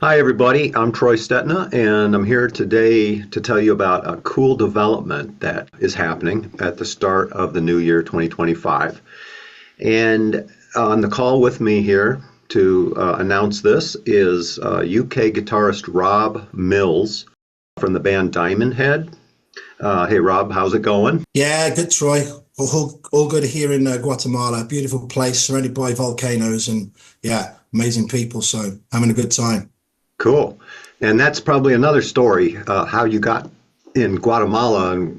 Hi, everybody. I'm Troy Stetina, and I'm here today to tell you about a cool development that is happening at the start of the new year 2025. And on the call with me here to announce this is UK guitarist Rob Mills from the band Diamond Head. Hey, Rob, how's it going? Yeah, good, Troy. All good here in Guatemala. Beautiful place, surrounded by volcanoes, and yeah, amazing people. So having a good time. Cool. And that's probably another story, how you got in Guatemala and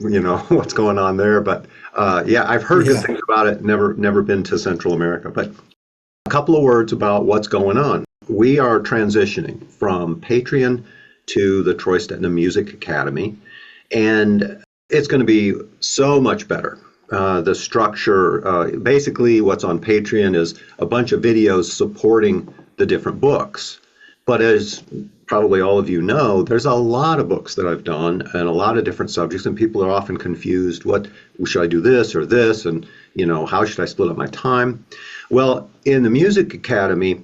what's going on there. But yeah, I've heard good Yeah, things about it. Never been to Central America. But a couple of words about what's going on. We are transitioning from Patreon to the Troy Stetina Music Academy, and it's going to be so much better. The structure, basically, what's on Patreon is a bunch of videos supporting the different books. But as probably all of you know, there's a lot of books that I've done and a lot of different subjects, and people are often confused. What should I do this or this? And, how should I split up my time? Well, in the Music Academy,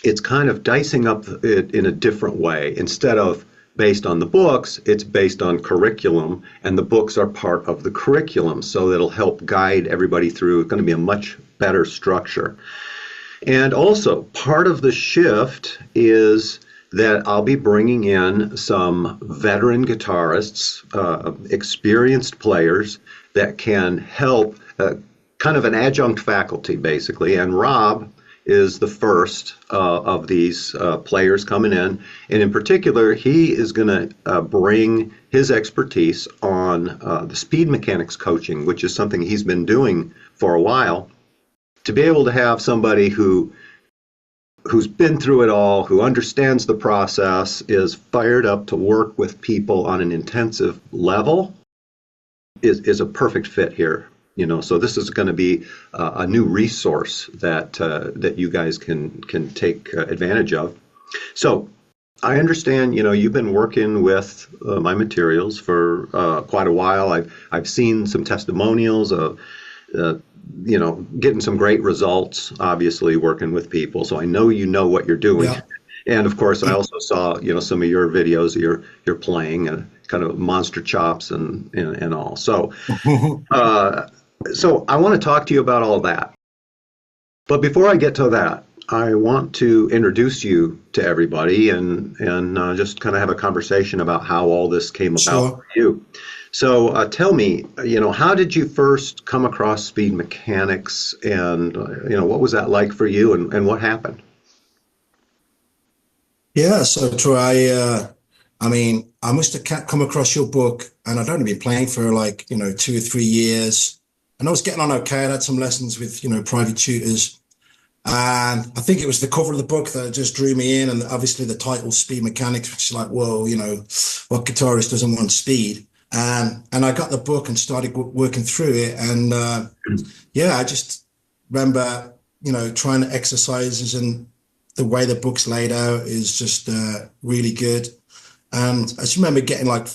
it's kind of dicing up it in a different way. Instead of based on the books, it's based on curriculum, and the books are part of the curriculum. So it'll help guide everybody through. It's going to be a much better structure. And also, part of the shift is that I'll be bringing in some veteran guitarists, experienced players that can help, kind of an adjunct faculty, basically. And Rob is the first of these players coming in. And in particular, he is going to bring his expertise on the speed mechanics coaching, which is something he's been doing for a while. To be able to have somebody who's been through it all, who understands the process, is fired up to work with people on an intensive level is a perfect fit here. So this is going to be a new resource that you guys can take advantage of. So I understand, you've been working with my materials for quite a while. I've seen some testimonials of getting some great results, obviously working with people. So I know what you're doing. yeah. And of course, I also saw, some of your videos, you're playing kind of monster chops and all. So I want to talk to you about all that. But before I get to that, I want to introduce you to everybody and just kind of have a conversation about how all this came about Sure. for you. So tell me, how did you first come across speed mechanics, and what was that like for you, and what happened? Yeah, so Troy, I mean, I must have come across your book, and I'd only been playing for like, 2 or 3 years. And I was getting on okay. I had some lessons with, private tutors. And I think it was the cover of the book that just drew me in, and obviously the title "Speed Mechanics," which is like, whoa, what guitarist doesn't want speed? And I got the book and started working through it, and yeah, I just remember, trying the exercises, and the way the book's laid out is just really good. And I just remember getting like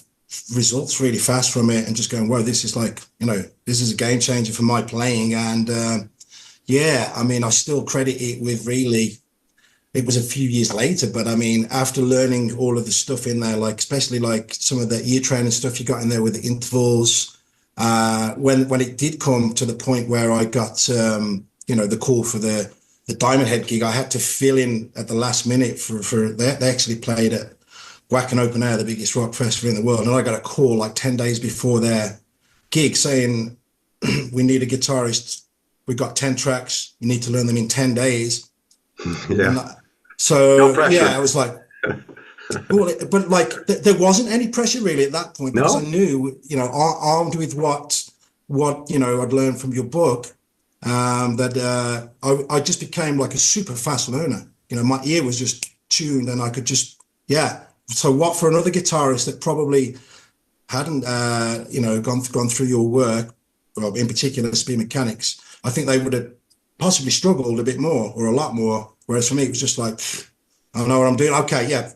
results really fast from it, and just going, whoa, this is like, this is a game changer for my playing. And yeah, I mean, I still credit it with really, it was a few years later, but I mean, after learning all of the stuff in there, like especially like some of the ear training stuff you got in there with the intervals, when it did come to the point where I got the call for the Diamond Head gig, I had to fill in at the last minute for they actually played at Wacken Open Air, the biggest rock festival in the world, and I got a call like 10 days before their gig saying, "We need a guitarist. We got 10 tracks. You need to learn them in 10 days." Yeah, And no so, yeah, pressure. I was like, well, but like there wasn't any pressure really at that point, because I No? knew, armed with what I'd learned from your book, that I just became like a super fast learner. My ear was just tuned, and I could just, yeah. So what for another guitarist that probably hadn't, gone through your work, well, in particular speed mechanics, I think they would have possibly struggled a bit more or a lot more. Whereas for me, it was just like, I know what I'm doing. Okay, yeah.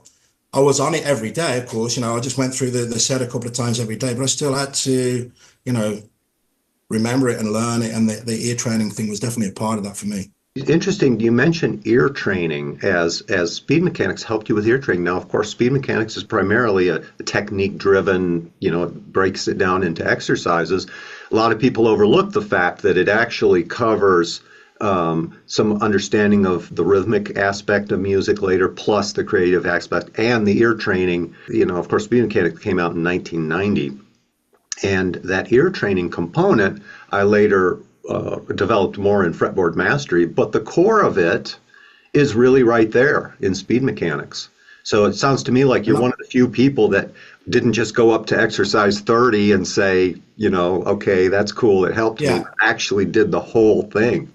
I was on it every day, of course. I just went through the set a couple of times every day, but I still had to, you know, remember it and learn it. And the ear training thing was definitely a part of that for me. Interesting. You mentioned ear training as speed mechanics helped you with ear training. Now, of course, speed mechanics is primarily a technique driven, it breaks it down into exercises. A lot of people overlook the fact that it actually covers some understanding of the rhythmic aspect of music later, plus the creative aspect and the ear training. Of course, speed mechanics came out in 1990. And that ear training component, I later developed more in fretboard mastery, but the core of it is really right there in speed mechanics. So it sounds to me like you're one of the few people that didn't just go up to exercise 30 and say, okay, that's cool, it helped me, actually did the whole thing.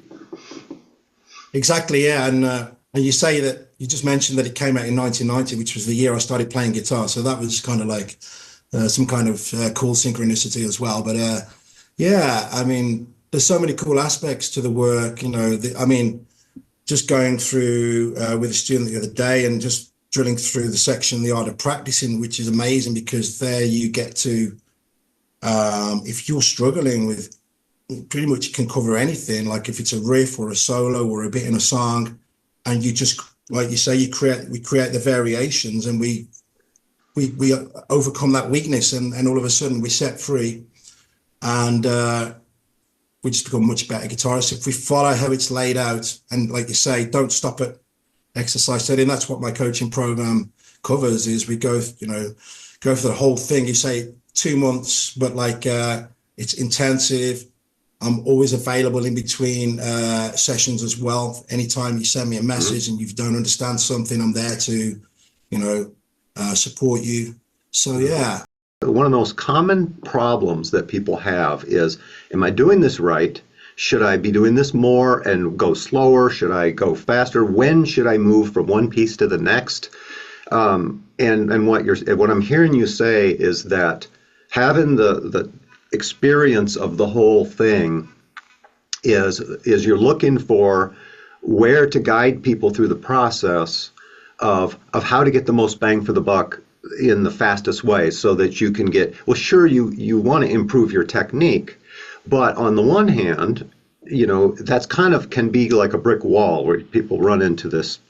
Exactly, yeah. And you say that you just mentioned that it came out in 1990, which was the year I started playing guitar. So that was kind of like some kind of cool synchronicity as well. But yeah, I mean, there's so many cool aspects to the work. Just going through with a student the other day and just drilling through the section, The Art of Practicing, which is amazing because there you get to, if you're struggling with, pretty much you can cover anything, like if it's a riff or a solo or a bit in a song, and you just, like you say, we create the variations and we overcome that weakness and all of a sudden we're set free and we just become much better guitarists if we follow how it's laid out. And like you say, don't stop at exercise 30. And that's what my coaching program covers, is we go for the whole thing. You say 2 months, but it's intensive. I'm always available in between sessions as well. Anytime you send me a message and you don't understand something, I'm there to, support you. So, yeah. One of the most common problems that people have is, am I doing this right? Should I be doing this more and go slower? Should I go faster? When should I move from one piece to the next? And what I'm hearing you say is that having the experience of the whole thing is you're looking for where to guide people through the process of how to get the most bang for the buck in the fastest way, so that you can get, well, sure, you want to improve your technique, but on the one hand, that's kind of can be like a brick wall where people run into this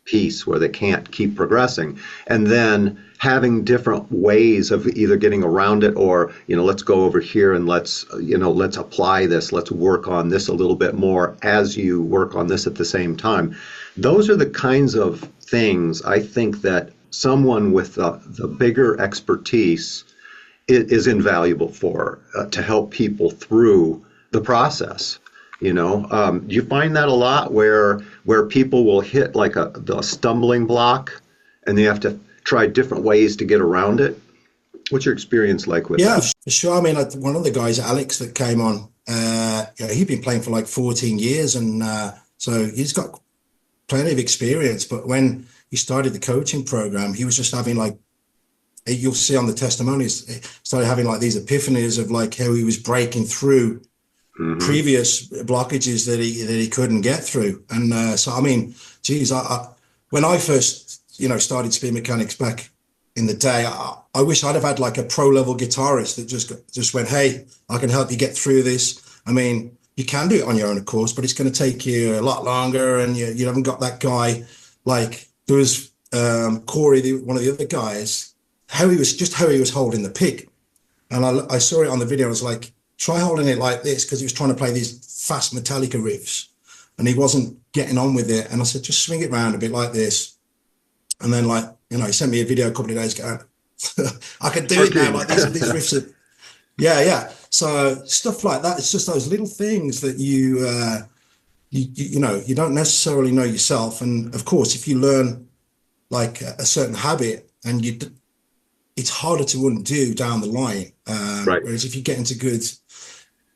piece where they can't keep progressing, and then having different ways of either getting around it or, let's go over here and let's apply this, let's work on this a little bit more as you work on this at the same time. Those are the kinds of things I think that someone with the bigger expertise is invaluable for, to help people through the process. Do you find that a lot where people will hit like the stumbling block and they have to try different ways to get around it? What's your experience like with that? Yeah, for sure. I mean, one of the guys, Alex, that came on, he'd been playing for like 14 years. And so he's got plenty of experience. But when he started the coaching program, he was just having you'll see on the testimonies, he started having like these epiphanies of like how he was breaking through previous blockages that he couldn't get through. And so, I mean, geez, when I first, started speed mechanics back in the day, I wish I'd have had like a pro level guitarist that just went, hey, I can help you get through this. I mean, you can do it on your own, of course, but it's going to take you a lot longer, and you haven't got that guy. Like there was Corey, one of the other guys, how he was holding the pick. And I saw it on the video. I was like, try holding it like this, because he was trying to play these fast Metallica riffs and he wasn't getting on with it. And I said, just swing it around a bit like this. And then he sent me a video a couple of days ago. I can do it now, like these riffs are, yeah. So stuff like that. It's just those little things that you don't necessarily know yourself. And of course, if you learn like a certain habit and it's harder to undo down the line. Right. Whereas if you get into good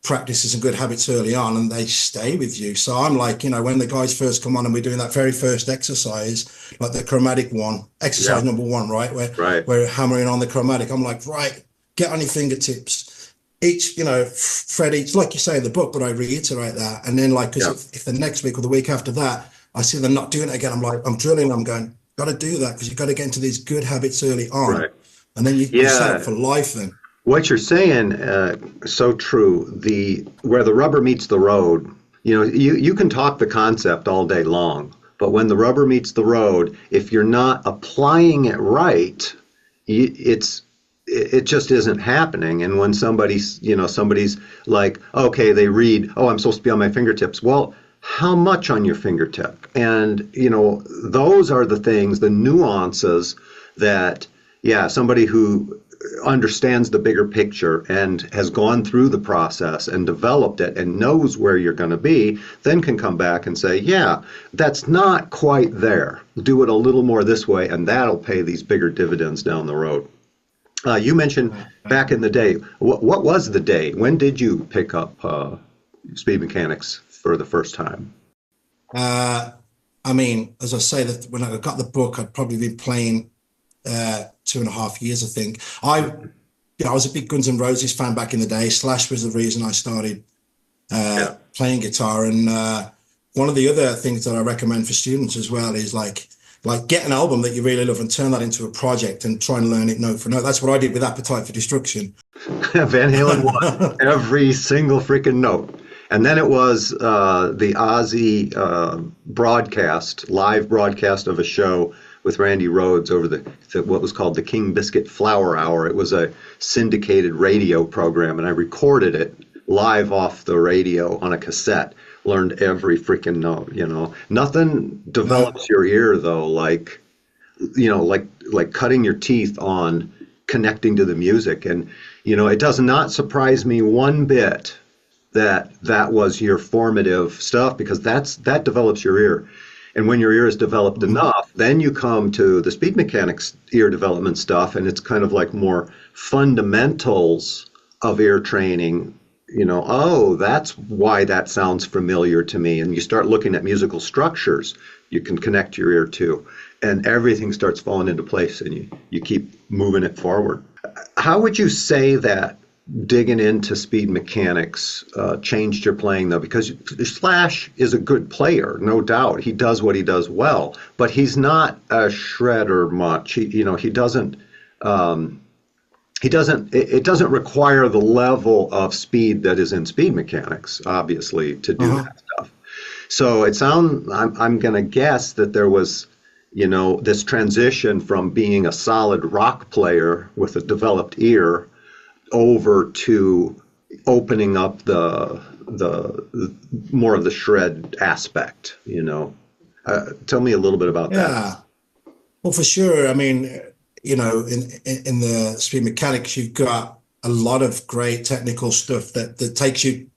practices and good habits early on and they stay with you. So I'm like, when the guys first come on and we're doing that very first exercise, like the chromatic one, exercise number one, right? Where we're hammering on the chromatic. I'm like, right, get on your fingertips. Each, fret each, like you say in the book, but I reiterate that. And then because if the next week or the week after that, I see them not doing it again, I'm like, I'm drilling, I'm going, got to do that, because you've got to get into these good habits early on. Right. And then you set up for life then. What you're saying, so true. Where the rubber meets the road You can talk the concept all day long, but when the rubber meets the road, if you're not applying it right, it just isn't happening. And when somebody's like, okay, they read, oh, I'm supposed to be on my fingertips. Well, how much on your fingertip? And those are the things, the nuances that, yeah, somebody who understands the bigger picture and has gone through the process and developed it and knows where you're going to be, then can come back and say, yeah, that's not quite there. Do it a little more this way, and that'll pay these bigger dividends down the road. You mentioned back in the day. What was the day? When did you pick up speed mechanics for the first time? I mean, as I say, that when I got the book, I'd probably been playing 2.5 years, I think. I was a big Guns N' Roses fan back in the day. Slash was the reason I started playing guitar. And one of the other things that I recommend for students as well is like get an album that you really love and turn that into a project and try and learn it note for note. That's what I did with Appetite for Destruction. Van Halen won every single freaking note. And then it was the Ozzy live broadcast of a show with Randy Rhoads over what was called the King Biscuit Flower Hour. It was a syndicated radio program, and I recorded it live off the radio on a cassette. Learned every freaking note. Nothing develops your ear though, like cutting your teeth on connecting to the music. And it does not surprise me one bit that was your formative stuff, because that develops your ear. And when your ear is developed enough, then you come to the speed mechanics ear development stuff, and it's kind of like more fundamentals of ear training. Oh, that's why that sounds familiar to me. And you start looking at musical structures you can connect your ear to, and everything starts falling into place, and you keep moving it forward. How would you say that digging into speed mechanics changed your playing, though? Because Slash is a good player, no doubt. He does what he does well, but he's not a shredder much. He doesn't. It doesn't require the level of speed that is in speed mechanics, obviously, to do that stuff. So I'm going to guess that there was, this transition from being a solid rock player with a developed ear over to opening up the more of the shred aspect. Tell me a little bit about that. Yeah, well, for sure. I mean, in the speed mechanics, you've got a lot of great technical stuff that takes you,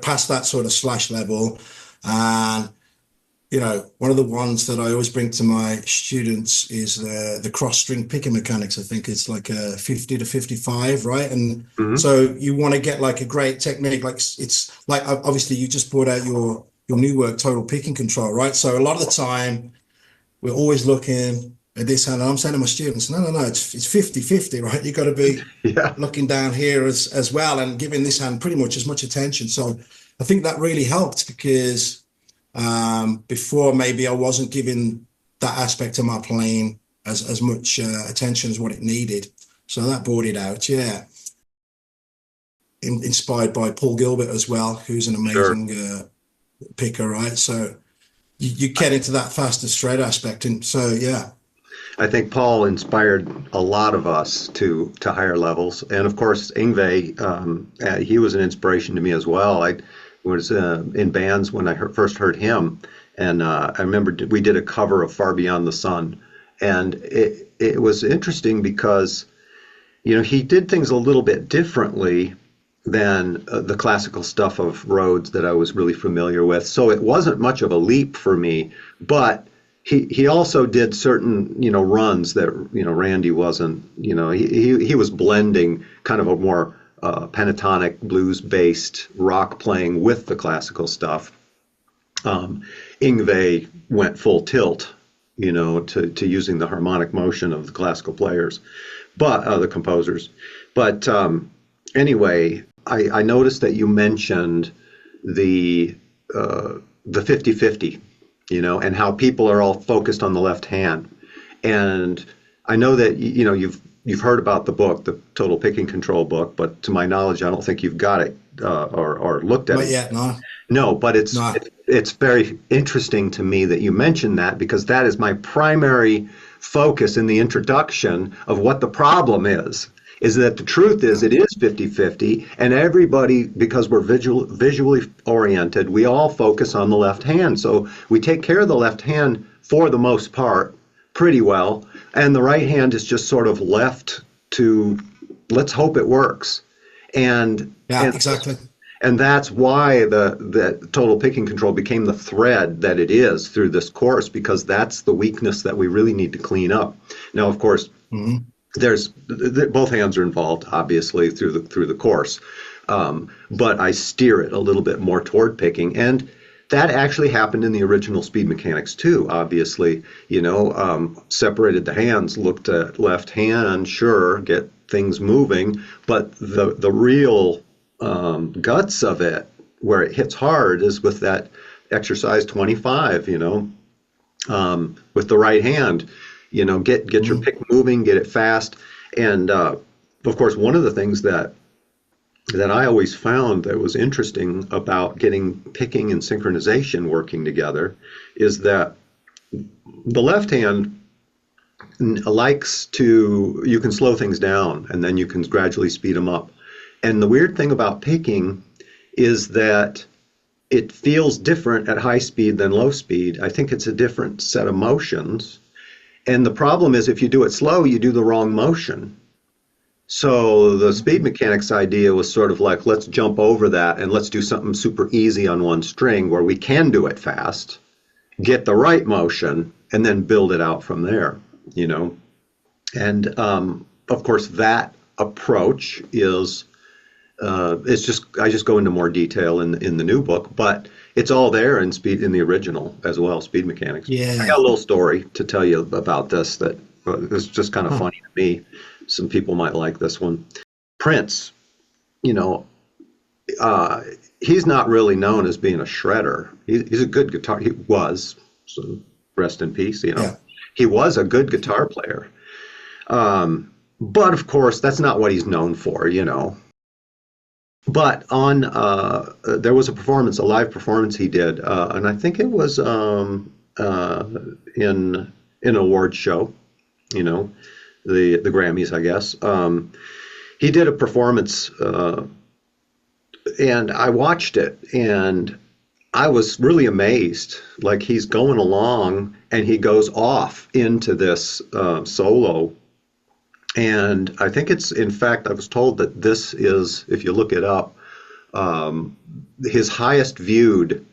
past that sort of Slash level. And, one of the ones that I always bring to my students is the cross string picking mechanics. I think it's like a 50 to 55, right? And so you want to get like a great technique. Like it's like, obviously you just brought out your new work, Total Picking Control, right? So a lot of the time we're always looking at this hand, and I'm saying to my students, no, it's 50-50, right? You got to be looking down here as well and giving this hand pretty much as much attention. So I think that really helped, because before maybe I wasn't giving that aspect of my playing as much attention as what it needed. So that brought it out, yeah. Inspired by Paul Gilbert as well, who's an amazing picker, right? So you get into that faster shred aspect, and so yeah. I think Paul inspired a lot of us to higher levels, and of course Yngwie, he was an inspiration to me as well. I was in bands when I first heard him, and I remember we did a cover of Far Beyond the Sun, and it was interesting because he did things a little bit differently than the classical stuff of Rhodes that I was really familiar with. So it wasn't much of a leap for me, but he also did certain, runs that, Randy wasn't, he was blending kind of a more pentatonic blues-based rock playing with the classical stuff. Yngwie went full tilt, to using the harmonic motion of the classical players, but the composers. But anyway, I noticed that you mentioned the 50-50. And how people are all focused on the left hand. And I know that, you've heard about the book, the Total Picking Control book, but to my knowledge, I don't think you've got it or looked at it. Not yet, no. No, but No. it's very interesting to me that you mentioned that, because that is my primary focus in the introduction of what the problem is that the truth is it is 50-50, and everybody, because we're visually oriented, we all focus on the left hand. So we take care of the left hand for the most part pretty well, and the right hand is just sort of left to, let's hope it works. And Yeah, exactly. and that's why the total picking control became the thread that it is through this course, because that's the weakness that we really need to clean up. Now, of course, there's both hands are involved, obviously, through the course, but I steer it a little bit more toward picking, and that actually happened in the original Speed Mechanics too. Obviously, separated the hands, looked at left hand, sure, get things moving, but the real guts of it, where it hits hard, is with that exercise 25, with the right hand, get your pick moving, get it fast. And of course, one of the things that I always found that was interesting about getting picking and synchronization working together is that the left hand likes to, you can slow things down and then you can gradually speed them up. And the weird thing about picking is that it feels different at high speed than low speed. I think it's a different set of motions. And the problem is, if you do it slow, you do the wrong motion. So the Speed Mechanics idea was sort of like, let's jump over that and let's do something super easy on one string where we can do it fast, get the right motion, and then build it out from there, And of course, that approach is I just go into more detail in the new book, but it's all there in the original as well, Speed Mechanics. Yeah. I got a little story to tell you about this that is just kind of funny to me. Some people might like this one. Prince, he's not really known as being a shredder. He's a good guitar. He was, so rest in peace. Yeah. He was a good guitar player. But of course, that's not what he's known for. But on there was a live performance he did, and I think it was in an award show, the Grammys, I guess. He did a performance, and I watched it, and I was really amazed. Like, he's going along, and he goes off into this solo. And I think in fact, I was told that this is, if you look it up, his highest viewed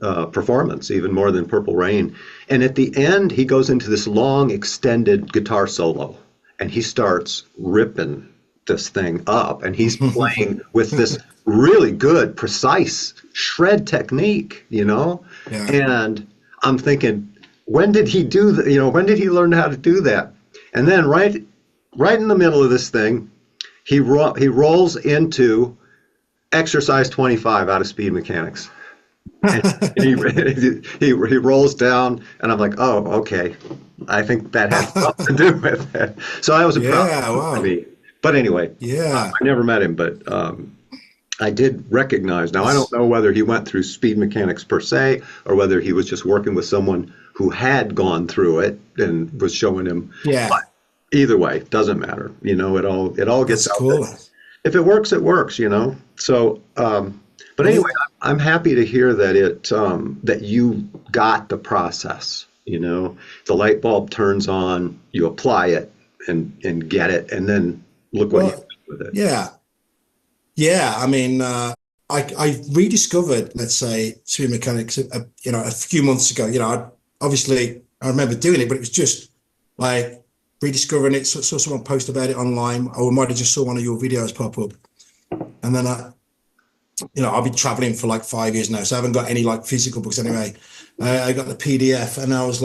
performance, even more than Purple Rain. And at the end, he goes into this long, extended guitar solo, and he starts ripping this thing up, and he's playing with this really good, precise shred technique, Yeah. And I'm thinking, when did he do that? When did he learn how to do that? And then right in the middle of this thing, he rolls into exercise 25 out of Speed Mechanics. And he rolls down, and I'm like, oh, okay. I think that has something to do with it. So I was proud of me. But anyway, I never met him, but I did recognize. Now, I don't know whether he went through Speed Mechanics per se, or whether he was just working with someone who had gone through it and was showing him. Yeah. But either way, doesn't matter. It all gets out cool. there. If it works, it works. So, but anyway, I'm happy to hear that that you got the process. The light bulb turns on, you apply it and get it, and then look what you do with it. Yeah. I mean, I rediscovered, let's say, Speed Mechanics, a few months ago. I remember doing it, but it was just like rediscovering it. Saw someone post about it online, or I might have just saw one of your videos pop up, and then I've been traveling for like 5 years now, so I haven't got any like physical books anyway. I got the PDF, and I was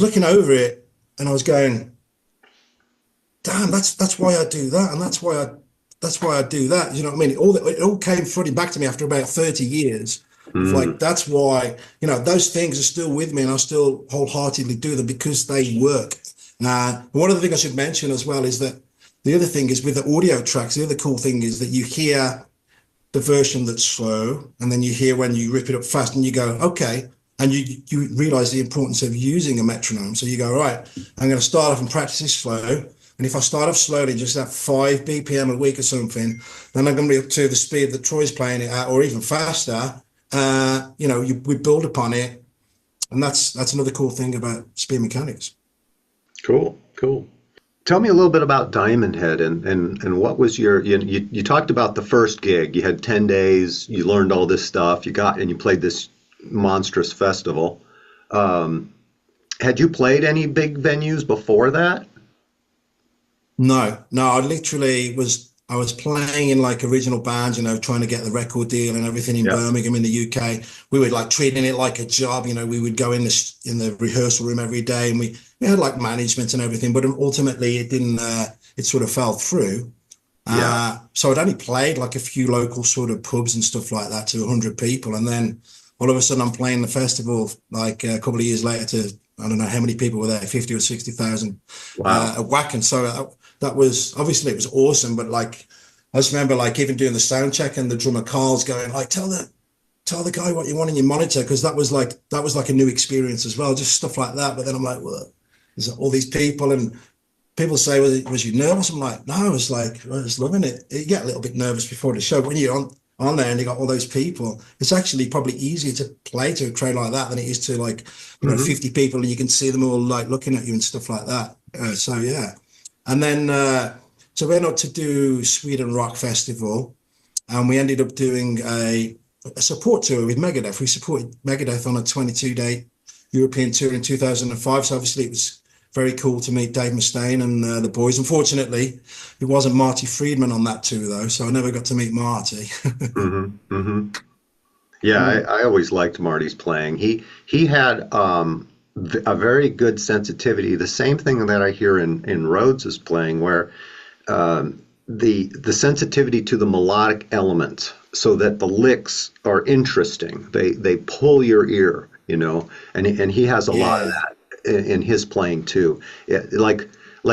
looking over it, and I was going, damn, that's why I do that, and that's why I do that. You know what I mean? It all came flooding back to me after about 30 years. Like, that's why, those things are still with me, and I still wholeheartedly do them because they work. One other thing I should mention as well is that the other thing is with the audio tracks, the other cool thing is that you hear the version that's slow, and then you hear when you rip it up fast, and you go, okay, and you realize the importance of using a metronome. So you go, right, I'm going to start off and practice this slow, and if I start off slowly, just at 5 BPM a week or something, then I'm going to be up to the speed that Troy's playing it at, or even faster. We build upon it, and that's another cool thing about speed mechanics. Cool, cool. Tell me a little bit about Diamond Head and what was you talked about the first gig. You had 10 days, you learned all this stuff, and you played this monstrous festival. Had you played any big venues before that? No, I was playing in like original bands, trying to get the record deal and everything in Yeah. Birmingham in the UK. We were like treating it like a job, we would go in the rehearsal room every day, and we had like management and everything, but ultimately it didn't, it sort of fell through. Yeah. So I'd only played like a few local sort of pubs and stuff like that to 100 people. And then all of a sudden I'm playing the festival like a couple of years later to, I don't know how many people were there, 50 or 60,000 Wow. at Wacken. So that was, obviously it was awesome, but like, I just remember like even doing the sound check and the drummer Carl's going like, tell the guy what you want in your monitor. Cause that was like a new experience as well, just stuff like that. But then I'm like, well, there's all these people, and people say, was you nervous? I'm like, no, I was loving it. You get a little bit nervous before the show. When you're on there and you got all those people, it's actually probably easier to play to a crowd like that than it is to like, 50 people, and you can see them all like looking at you and stuff like that. So yeah. And then, so we ended up to do Sweden Rock Festival, and we ended up doing a support tour with Megadeth. We supported Megadeth on a 22-day European tour in 2005. So obviously it was very cool to meet Dave Mustaine and the boys. Unfortunately, it wasn't Marty Friedman on that tour though, so I never got to meet Marty. Yeah, I always liked Marty's playing. He had a very good sensitivity. The same thing that I hear in Rhodes's playing, where the sensitivity to the melodic elements, so that the licks are interesting. They pull your ear, and he has a lot of that in his playing too. Like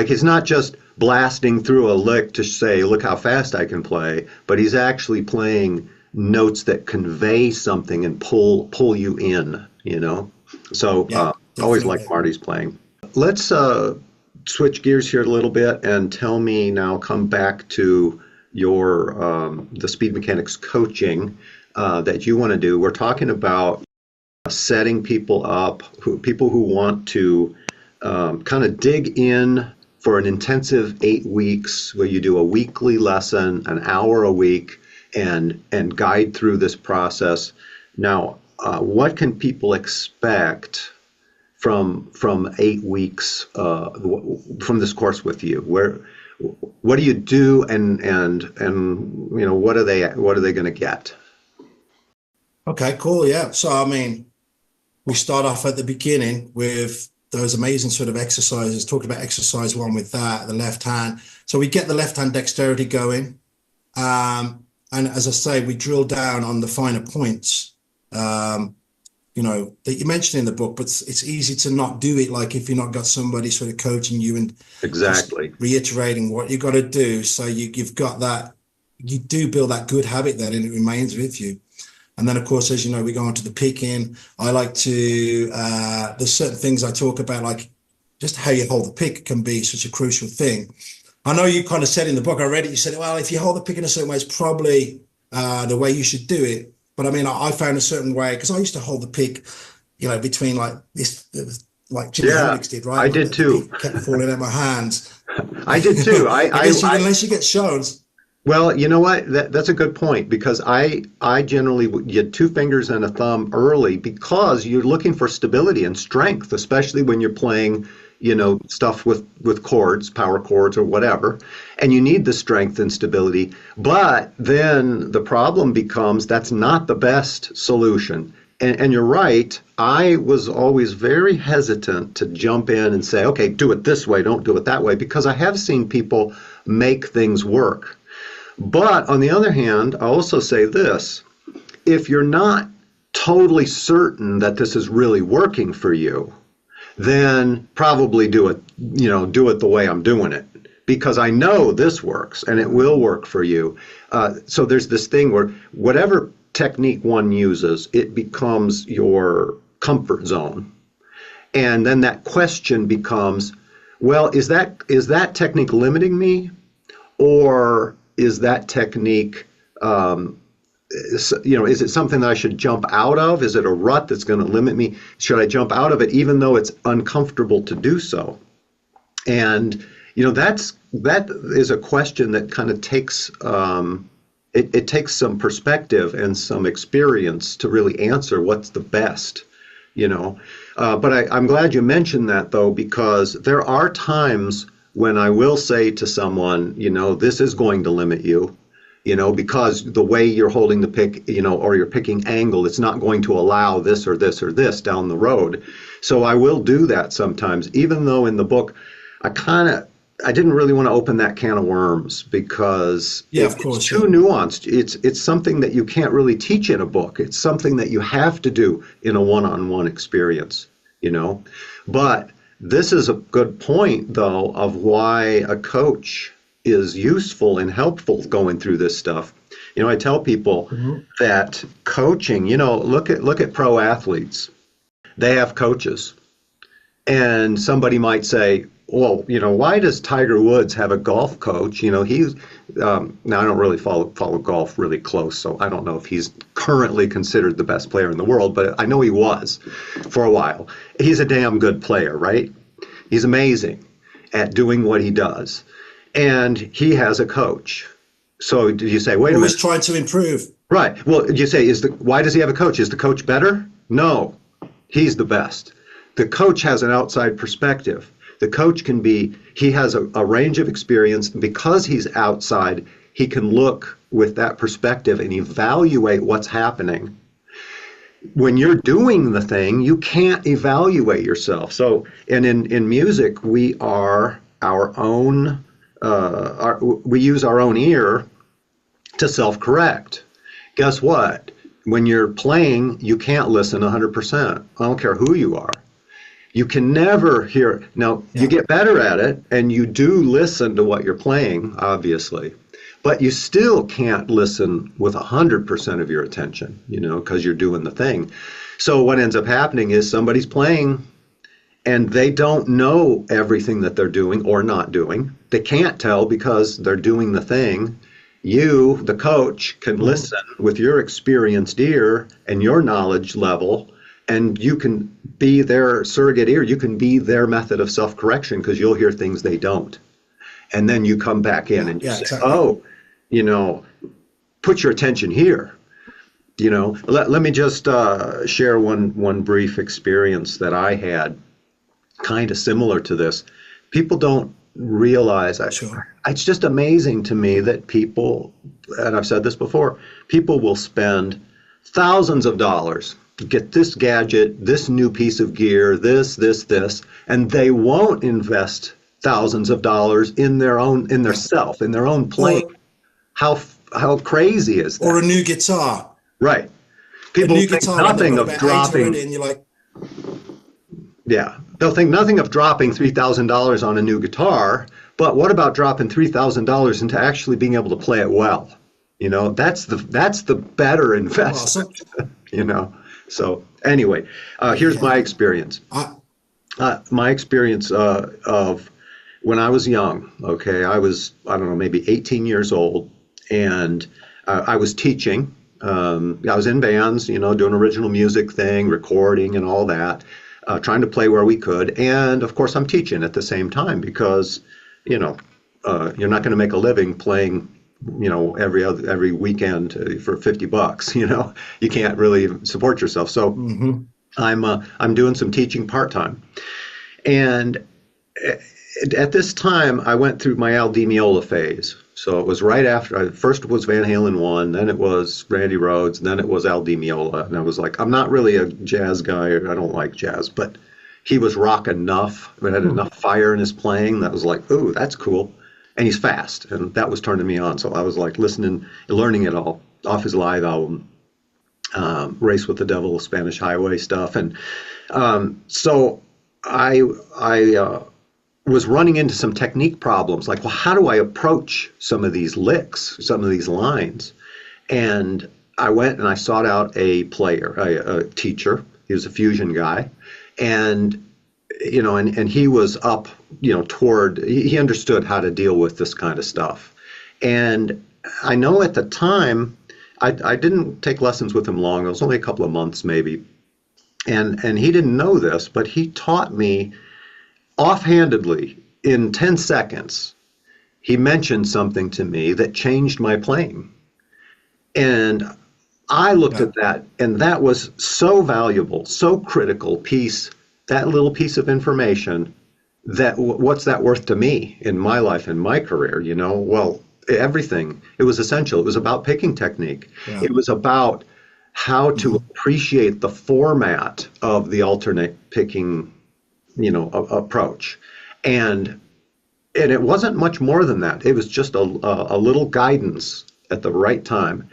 he's not just blasting through a lick to say, look how fast I can play, but he's actually playing notes that convey something and pull you in, So I always like Marty's playing. Let's switch gears here a little bit and come back to your the speed mechanics coaching that you want to do. We're talking about setting people up, people who want to kind of dig in for an intensive 8 weeks, where you do a weekly lesson, an hour a week, and guide through this process. Now, what can people expect from 8 weeks from this course with you? What do you do, and what are they going to get? Okay, cool. Yeah. So I mean, we start off at the beginning with those amazing sort of exercises. Talked about exercise 1 with that, the left hand. So we get the left hand dexterity going. And as I say, we drill down on the finer points, that you mentioned in the book, but it's easy to not do it. Like if you're not got somebody sort of coaching you and exactly reiterating what you got to do. So you've got that, you do build that good habit then, and it remains with you. And then, of course, as you know, we go on to the picking. I like to, there's certain things I talk about, like just how you hold the pick can be such a crucial thing. I know you kind of said in the book, I read it, you said, well, if you hold the pick in a certain way, it's probably the way you should do it. But I mean, I found a certain way, because I used to hold the pick, between like this, like Jimi Hendrix did, right? I did too. The pick kept falling out my hands. I did too. Unless you get shown. Well, you know what? That's a good point, because I generally get 2 fingers and a thumb early, because you're looking for stability and strength, especially when you're playing, stuff with chords, power chords or whatever, and you need the strength and stability. But then the problem becomes that's not the best solution. And you're right. I was always very hesitant to jump in and say, okay, do it this way, don't do it that way, because I have seen people make things work. But on the other hand, I also say this: if you're not totally certain that this is really working for you, then probably do it the way I'm doing it. because I know this works and it will work for you. So there's this thing where whatever technique one uses, it becomes your comfort zone. And then that question becomes, well, is that technique limiting me, or is that technique, is it something that I should jump out of? Is it a rut that's going to limit me? Should I jump out of it even though it's uncomfortable to do so? And that is a question that kind of takes it takes some perspective and some experience to really answer what's the best. But I'm glad you mentioned that, though, because there are times when I will say to someone, this is going to limit you, because the way you're holding the pick, or your picking angle, it's not going to allow this or this or this down the road. So I will do that sometimes, even though in the book I didn't really want to open that can of worms, because it's too nuanced. It's something that you can't really teach in a book. It's something that you have to do in a one-on-one experience, But this is a good point, though, of why a coach is useful and helpful going through this stuff. I tell people that coaching, look at pro athletes. They have coaches. And somebody might say, well, why does Tiger Woods have a golf coach? He's now I don't really follow golf really close, so I don't know if he's currently considered the best player in the world, but I know he was for a while. He's a damn good player, right? He's amazing at doing what he does, and he has a coach. So do you say, wait a minute? Always trying to improve. Right. Well, you say, why does he have a coach? Is the coach better? No, he's the best. The coach has an outside perspective. The coach he has a range of experience. Because he's outside, he can look with that perspective and evaluate what's happening. When you're doing the thing, you can't evaluate yourself. So, and in music, we are our own, we use our own ear to self-correct. Guess what? When you're playing, you can't listen 100%. I don't care who you are. You can never hear. Now, you get better at it, and you do listen to what you're playing, obviously. But you still can't listen with 100% of your attention, because you're doing the thing. So what ends up happening is somebody's playing, and they don't know everything that they're doing or not doing. They can't tell because they're doing the thing. You, the coach, can listen with your experienced ear and your knowledge level, and you can be their surrogate ear. You can be their method of self-correction, because you'll hear things they don't. And then you come back in and you say, exactly. Put your attention here. Let me just share one brief experience that I had, kind of similar to this. People don't realize, it's just amazing to me that people, and I've said this before, people will spend thousands of dollars to get this gadget, this new piece of gear, this, and they won't invest thousands of dollars in their own playing. How crazy is that? Or a new guitar. Right. People think nothing of dropping. And you're like, yeah, they'll think nothing of dropping $3,000 on a new guitar, but what about dropping $3,000 into actually being able to play it well? That's the better investment. So anyway, here's my experience. My experience of when I was young. Okay, I don't know, maybe 18 years old, and I was teaching. I was in bands, doing original music thing, recording and all that, trying to play where we could. And of course, I'm teaching at the same time, because you're not going to make a living playing every weekend for $50. You can't really support yourself. So I'm doing some teaching part-time. And at this time, I went through my Al Di Meola phase. So it was right after, first was Van Halen 1, then it was Randy Rhoads, then it was Al Di Meola. And I was like, I'm not really a jazz guy, I don't like jazz, but he was rock enough. He had enough fire in his playing that was like, ooh, that's cool. And he's fast, and that was turning me on. So I was like listening, learning it all off his live album, Race with the Devil, Spanish Highway stuff. And so I was running into some technique problems. Like, well, how do I approach some of these licks, some of these lines? And I went and I sought out a player, a teacher. He was a fusion guy. And, and he was up, he understood how to deal with this kind of stuff. And I know at the time, I didn't take lessons with him long. It was only a couple of months maybe. And he didn't know this, but he taught me offhandedly in 10 seconds. He mentioned something to me that changed my playing. And I looked at that, and that was so valuable, so critical piece, that little piece of information, that what's that worth to me in my life, in my career, Well, everything. It was essential. It was about picking technique. Yeah. It was about how to appreciate the format of the alternate picking, approach. And it wasn't much more than that. It was just a little guidance at the right time,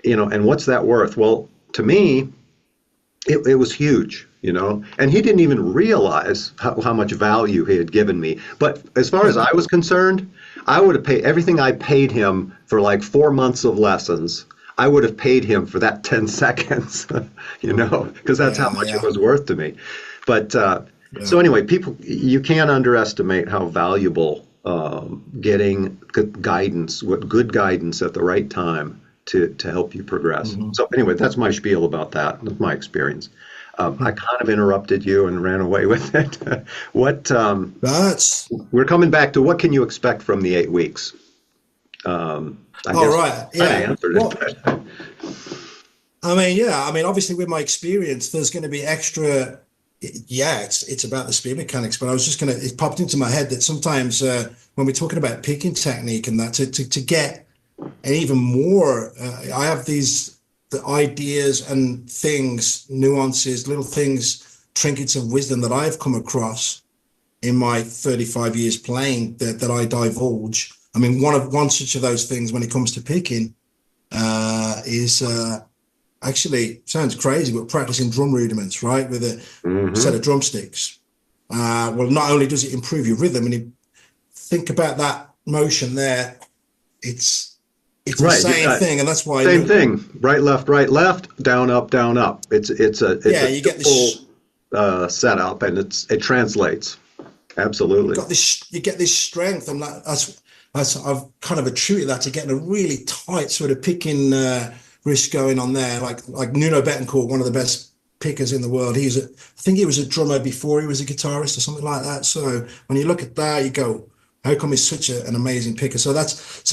and what's that worth? Well, to me, it was huge, and he didn't even realize how much value he had given me. But as far as I was concerned, I would have paid everything I paid him for like 4 months of lessons. I would have paid him for that 10 seconds, because that's how much it was worth to me. But so anyway, people, you can't underestimate how valuable getting good guidance at the right time to help you progress. So anyway, that's my spiel about that. That's my experience. I kind of interrupted you and ran away with it. We're coming back to what can you expect from the 8 weeks? I answered it. Obviously with my experience, there's going to be extra. It's about the speed mechanics, but it popped into my head that sometimes when we're talking about picking technique and that to get an even more, I have the ideas and things, nuances, little things, trinkets of wisdom that I've come across in my 35 years playing that I divulge. I mean, one such of those things when it comes to picking is actually sounds crazy, but practicing drum rudiments, right, with a set of drumsticks. Well, not only does it improve your rhythm, and you think about that motion there, it's right, the same thing, and that's why same thing. Right, left, down, up, down, up. It's a you get this setup, and it translates. Absolutely. You get this strength, and that's I've kind of attributed that to getting a really tight sort of picking wrist going on there, like Nuno Betancourt, one of the best pickers in the world. I think he was a drummer before he was a guitarist or something like that. So when you look at that, you go, how come he's such an amazing picker? So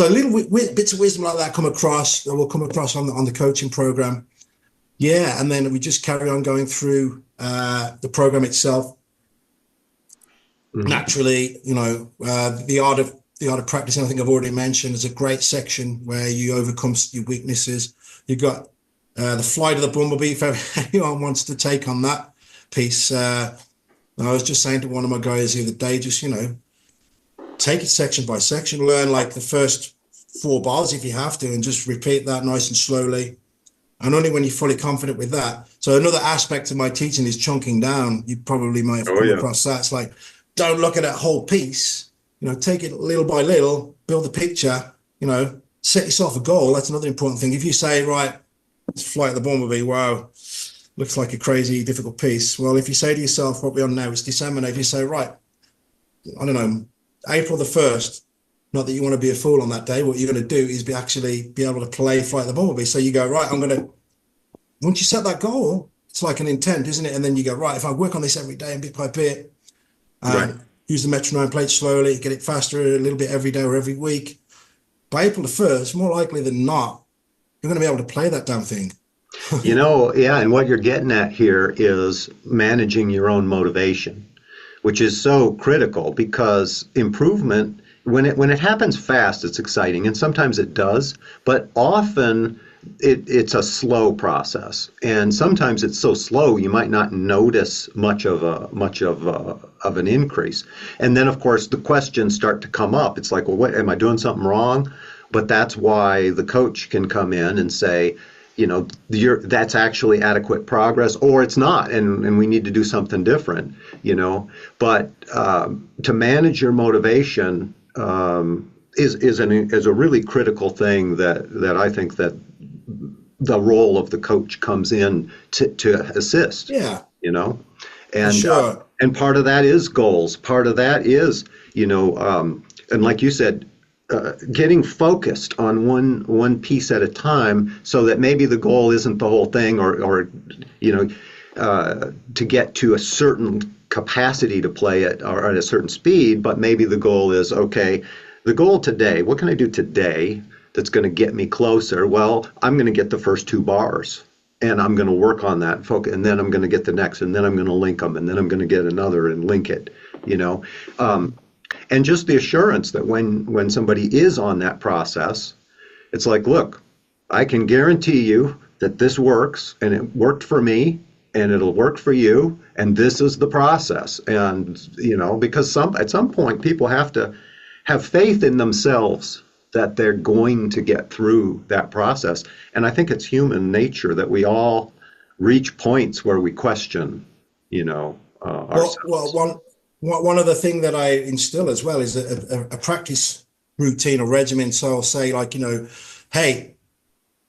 little bits of wisdom like that will come across on the coaching program. Yeah, and then we just carry on going through the program itself. Naturally, the art of practicing, I think I've already mentioned, is a great section where you overcome your weaknesses. You've got the flight of the bumblebee, if anyone wants to take on that piece. I was just saying to one of my guys the other day, just, take it section by section, learn like the first 4 bars if you have to, and just repeat that nice and slowly. And only when you're fully confident with that. So another aspect of my teaching is chunking down. You probably might have come across that. It's like, don't look at that whole piece, take it little by little, build a picture, set yourself a goal. That's another important thing. If you say, right, let's fly the bumblebee, wow, looks like a crazy, difficult piece. Well, if you say to yourself, what we're on now, it's December now, if you say, right, I don't know, April the 1st, not that you want to be a fool on that day, what you're going to do is be able to play Flight the Bumblebee. So you go, right, once you set that goal, it's like an intent, isn't it? And then you go, right, if I work on this every day and bit by bit, use the metronome, play it slowly, get it faster a little bit every day or every week, by April the 1st, more likely than not, you're going to be able to play that damn thing. And what you're getting at here is managing your own motivation, which is so critical, because improvement, when it happens fast, it's exciting, and sometimes it does, but often it's a slow process, and sometimes it's so slow you might not notice much of an increase. And then of course the questions start to come up. It's like, well, what, am I doing something wrong? But that's why the coach can come in and say, that's actually adequate progress, or it's not, and we need to do something different. But to manage your motivation is a really critical thing that I think that the role of the coach comes in to assist. Yeah, for And sure. and part of that is goals. Part of that is and like you said, getting focused on one piece at a time, so that maybe the goal isn't the whole thing, or to get to a certain capacity to play it, or at a certain speed, but maybe the goal is, okay, the goal today, what can I do today that's going to get me closer? Well, I'm going to get the first two bars, and I'm going to work on that focus, and then I'm going to get the next, and then I'm going to link them, and then I'm going to get another and link it. And just the assurance that when somebody is on that process, it's like, look, I can guarantee you that this works, and it worked for me, and it'll work for you, and this is the process. And because at some point people have to have faith in themselves that they're going to get through that process. And I think it's human nature that we all reach points where we question, ourselves. One other thing that I instill as well is a practice routine or regimen. So I'll say, like, hey,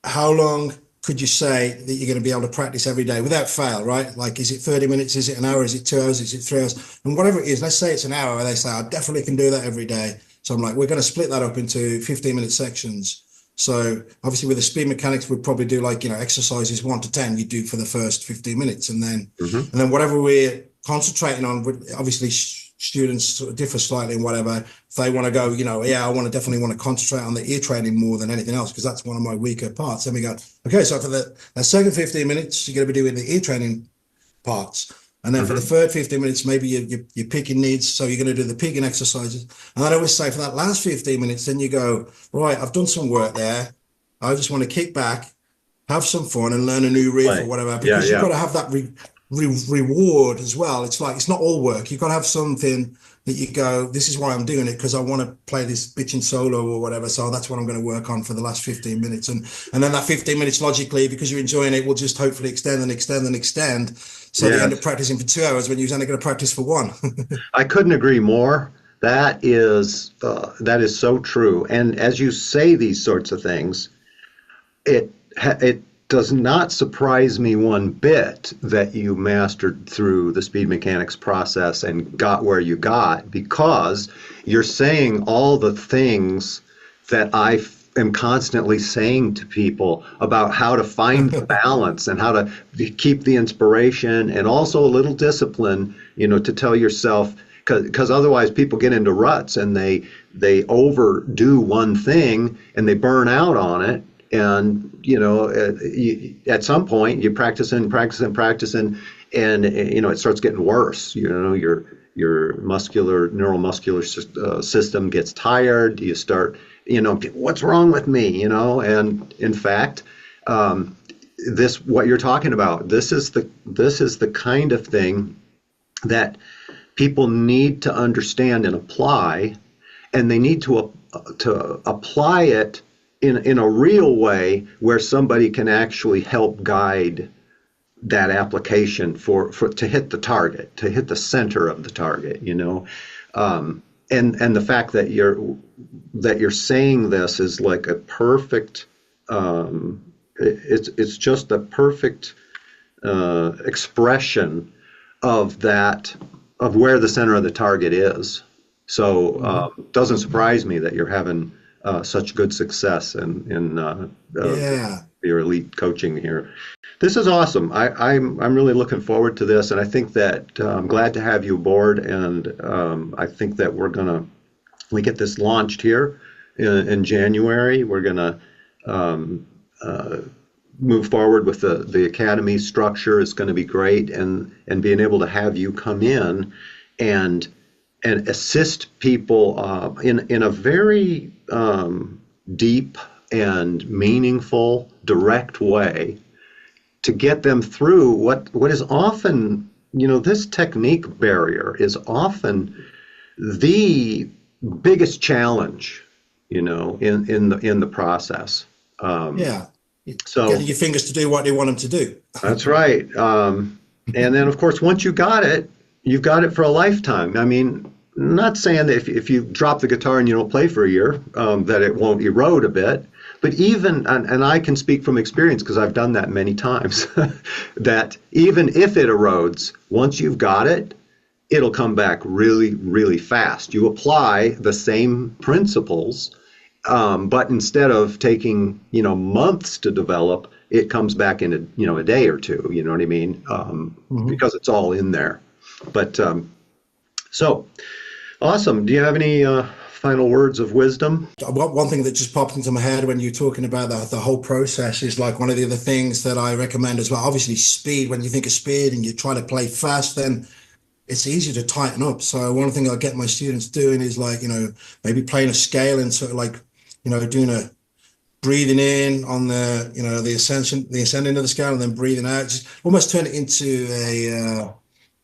how long could you say that you're going to be able to practice every day without fail, right? Like, is it 30 minutes? Is it an hour? Is it 2 hours? Is it 3 hours? And whatever it is, let's say it's an hour, they say, I definitely can do that every day. So I'm like, we're going to split that up into 15-minute sections. So obviously with the speed mechanics, we'd probably do exercises 1 to 10 you do for the first 15 minutes. And then whatever we're concentrating on, obviously students sort of differ slightly in whatever. If they want to go, I definitely want to concentrate on the ear training more than anything else, because that's one of my weaker parts. Then we go, okay, so for the second 15 minutes, you're going to be doing the ear training parts. And then for the third 15 minutes, maybe you're picking needs. So you're going to do the picking exercises. And then I always say for that last 15 minutes, then you go, right, I've done some work there. I just want to kick back, have some fun, and learn a new riff or whatever. Because you've got to have that reward as well. It's like, it's not all work. You've got to have something that you go, this is why I'm doing it, because I want to play this bitching solo or whatever. So that's what I'm going to work on for the last 15 minutes. And then that 15 minutes, logically, because you're enjoying it, will just hopefully extend and extend and extend. So you end up practicing for 2 hours when you're only going to practice for 1. I couldn't agree more. That is so true. And as you say these sorts of things, it does not surprise me one bit that you mastered through the speed mechanics process and got where you got, because you're saying all the things that I am constantly saying to people about how to find the balance and how to keep the inspiration and also a little discipline, to tell yourself, because otherwise people get into ruts and they overdo one thing and they burn out on it. And at some point you practicing, and it starts getting worse. Your neuromuscular system gets tired. You start, what's wrong with me? And in fact, what you're talking about, this is the kind of thing that people need to understand and apply, and they need to apply it in a real way where somebody can actually help guide that application for to hit the target, to hit the center of the target, and the fact that you're saying this is like a perfect, it's just a perfect expression of where the center of the target is. So it doesn't surprise me that you're having such good success in your elite coaching here. This is awesome. I'm really looking forward to this, and I think that I'm glad to have you aboard. And I think that we get this launched here in January. We're gonna move forward with the academy structure. It's going to be great, and being able to have you come in and assist people in a very deep and meaningful, direct way to get them through what is often, this technique barrier is often the biggest challenge, in the process. So getting your fingers to do what they want them to do. that's right. And then, of course, once you got it, you've got it for a lifetime. I mean, not saying that if you drop the guitar and you don't play for a year, that it won't erode a bit. But even, and I can speak from experience because I've done that many times, that even if it erodes, once you've got it, it'll come back really, really fast. You apply the same principles, but instead of taking, months to develop, it comes back in a day or two. You know what I mean? Because it's all in there. But so awesome. Do you have any final words of wisdom? One thing that just popped into my head when you're talking about the whole process is like one of the other things that I recommend as well. Obviously, speed. When you think of speed and you try to play fast, then it's easier to tighten up. So one thing I get my students doing is like, maybe playing a scale and sort of like, doing a breathing in on the, the ascending of the scale and then breathing out. Just almost turn it into a,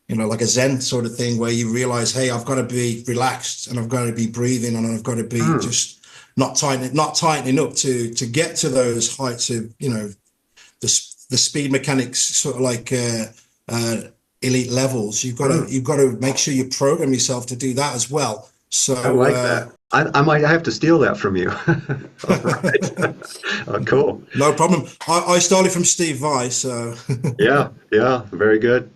like a Zen sort of thing where you realize, hey, I've got to be relaxed and I've got to be breathing and I've got to be just not tightening up to get to those heights of, the speed mechanics sort of like elite levels. You've got to make sure you program yourself to do that as well. So I like that. I might have to steal that from you. All right. Cool. No problem. I stole it from Steve Vai. So Yeah, very good.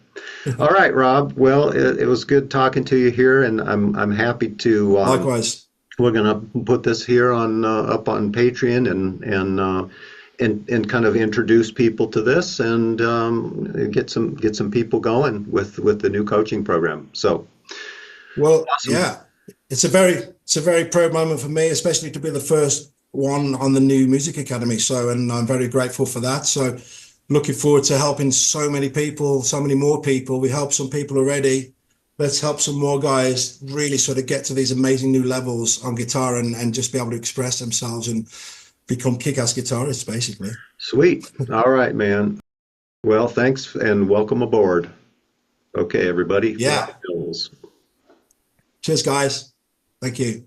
All right, Rob. Well, it was good talking to you here, and I'm happy to. Likewise. We're gonna put this here on up on Patreon and kind of introduce people to this and get some people going with the new coaching program. So, well, awesome. Yeah, it's a very proud moment for me, especially to be the first one on the new Music Academy. So, and I'm very grateful for that. So, looking forward to helping so many people, so many more people. We helped some people already. Let's help some more guys really sort of get to these amazing new levels on guitar and just be able to express themselves and become kick-ass guitarists, basically. Sweet. All right, man. Well, thanks and welcome aboard. Okay, everybody. Yeah. Cheers, guys. Thank you.